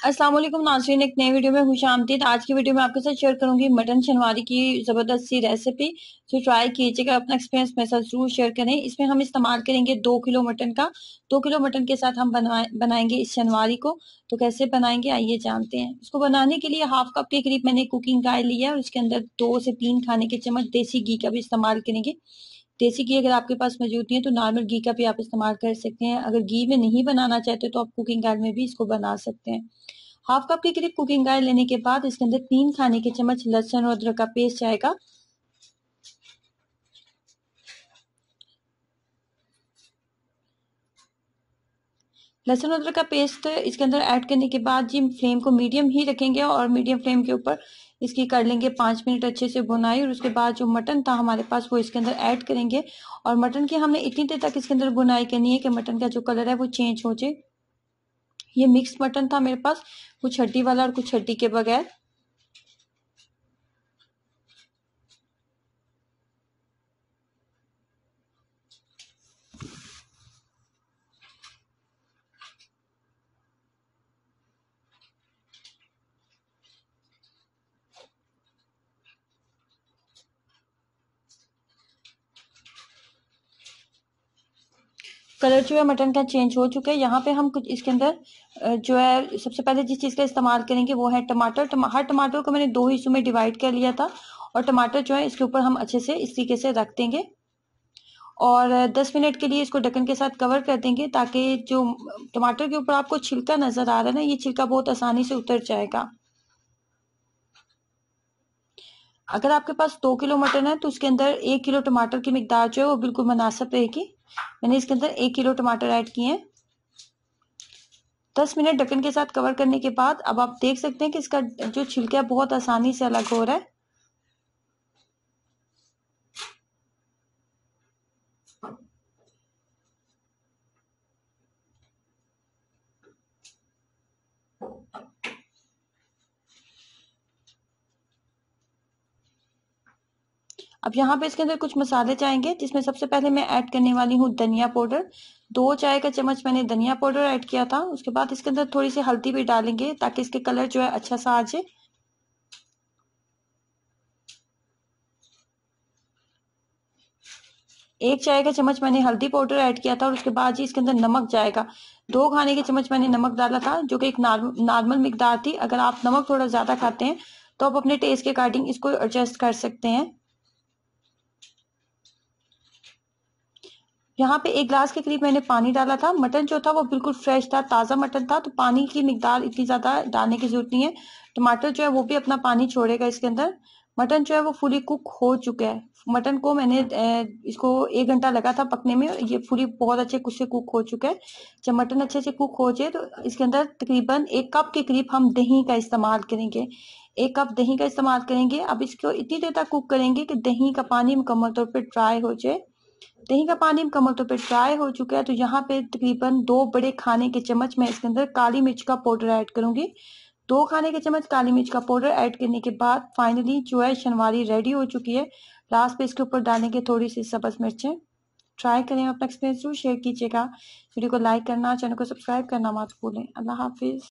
अस्सलाम वालेकुम नाज़रीन, एक नई वीडियो में खुशामदीद। आज की वीडियो में आपके साथ शेयर करूंगी मटन शनवारी की ज़बरदस्त सी रेसिपी। तो ट्राई कीजिएगा, अपना एक्सपीरियंस मेरे साथ जरूर शेयर करें। इसमें हम इस्तेमाल करेंगे 2 किलो मटन का। 2 किलो मटन के साथ हम बनाएंगे इस शनवारी को। तो कैसे बनाएंगे आइए जानते हैं। इसको बनाने के लिए हाफ कप के करीब मैंने कुकिंग ऑयल लिया है और इसके अंदर 2 से 3 खाने के चम्मच देसी घी का भी इस्तेमाल करेंगे। देसी घी अगर आपके पास मौजूद नहीं है तो नॉर्मल घी का भी आप इस्तेमाल कर सकते हैं। अगर घी में नहीं बनाना चाहते तो आप कुकिंग ऑयल में भी इसको बना सकते हैं। हाफ कप के करीब कुकिंग ऑयल लेने के बाद इसके अंदर 3 खाने के चम्मच लहसुन और अदरक का पेस्ट जाएगा। लहसुन अदरक का पेस्ट इसके अंदर ऐड करने के बाद जी फ्लेम को मीडियम ही रखेंगे और मीडियम फ्लेम के ऊपर इसकी कर लेंगे 5 मिनट अच्छे से भुनाई। और उसके बाद जो मटन था हमारे पास वो इसके अंदर ऐड करेंगे और मटन की हमने इतनी देर तक इसके अंदर भुनाई करनी है कि मटन का जो कलर है वो चेंज हो जाए। ये मिक्स मटन था मेरे पास, कुछ हड्डी वाला और कुछ हड्डी के बगैर। कलर जो है मटन का चेंज हो चुका है। यहाँ पे हम कुछ इसके अंदर जो है सबसे पहले जिस चीज़ का इस्तेमाल करेंगे वो है टमाटर। हर टमाटर को मैंने 2 हिस्सों में डिवाइड कर लिया था और टमाटर जो है इसके ऊपर हम अच्छे से इस तरीके से रख देंगे और 10 मिनट के लिए इसको ढक्कन के साथ कवर कर देंगे ताकि जो टमाटर के ऊपर आपको छिलका नजर आ रहा है ना, ये छिलका बहुत आसानी से उतर जाएगा। अगर आपके पास 2 किलो मटन है तो उसके अंदर 1 किलो टमाटर की मिकदार जो है वो बिल्कुल मुनासिब रहेगी। मैंने इसके अंदर 1 किलो टमाटर ऐड किए हैं। 10 मिनट ढक्कन के साथ कवर करने के बाद अब आप देख सकते हैं कि इसका जो छिलका है बहुत आसानी से अलग हो रहा है। अब यहाँ पे इसके अंदर कुछ मसाले जाएंगे जिसमें सबसे पहले मैं ऐड करने वाली हूँ धनिया पाउडर। 2 चाय का चम्मच मैंने धनिया पाउडर ऐड किया था। उसके बाद इसके अंदर थोड़ी सी हल्दी भी डालेंगे ताकि इसके कलर जो है अच्छा सा आ जाए। 1 चाय का चम्मच मैंने हल्दी पाउडर ऐड किया था और उसके बाद जी इसके अंदर नमक जाएगा। 2 खाने के चम्मच मैंने नमक डाला था जो कि एक नॉर्मल मिकदार थी। अगर आप नमक थोड़ा ज्यादा खाते हैं तो आप अपने टेस्ट के अकॉर्डिंग इसको एडजस्ट कर सकते हैं। यहाँ पे 1 ग्लास के करीब मैंने पानी डाला था। मटन जो था वो बिल्कुल फ्रेश था, ताज़ा मटन था, तो पानी की मिकदार इतनी ज़्यादा डालने की ज़रूरत नहीं है। टमाटर जो है वो भी अपना पानी छोड़ेगा इसके अंदर। मटन जो है वो फुली कुक हो चुका है। मटन को मैंने इसको 1 घंटा लगा था पकने में। ये फुली बहुत अच्छे से कुक हो चुका है। जब मटन अच्छे से कुक हो जाए तो इसके अंदर तकरीबन 1 कप के करीब हम दही का इस्तेमाल करेंगे। 1 कप दही का इस्तेमाल करेंगे। अब इसको इतनी देर तक कुक करेंगे कि दही का पानी मुकम्मल तौर पर ड्राई हो जाए। दही का पानी मुकम्मल तौर पे ड्राई हो चुका है तो यहाँ पे तकरीबन 2 बड़े खाने के चम्मच मैं इसके अंदर काली मिर्च का पाउडर ऐड करूंगी। 2 खाने के चम्मच काली मिर्च का पाउडर ऐड करने के बाद फाइनली जो है शनवारी रेडी हो चुकी है। लास्ट पे इसके ऊपर डालेंगे थोड़ी सी सब्ज मिर्चें। ट्राई करें, अपना एक्सपीरियंस जरूर शेयर कीजिएगा। वीडियो को लाइक करना, चैनल को सब्सक्राइब करना मत भूलें। अल्लाह हाफिज।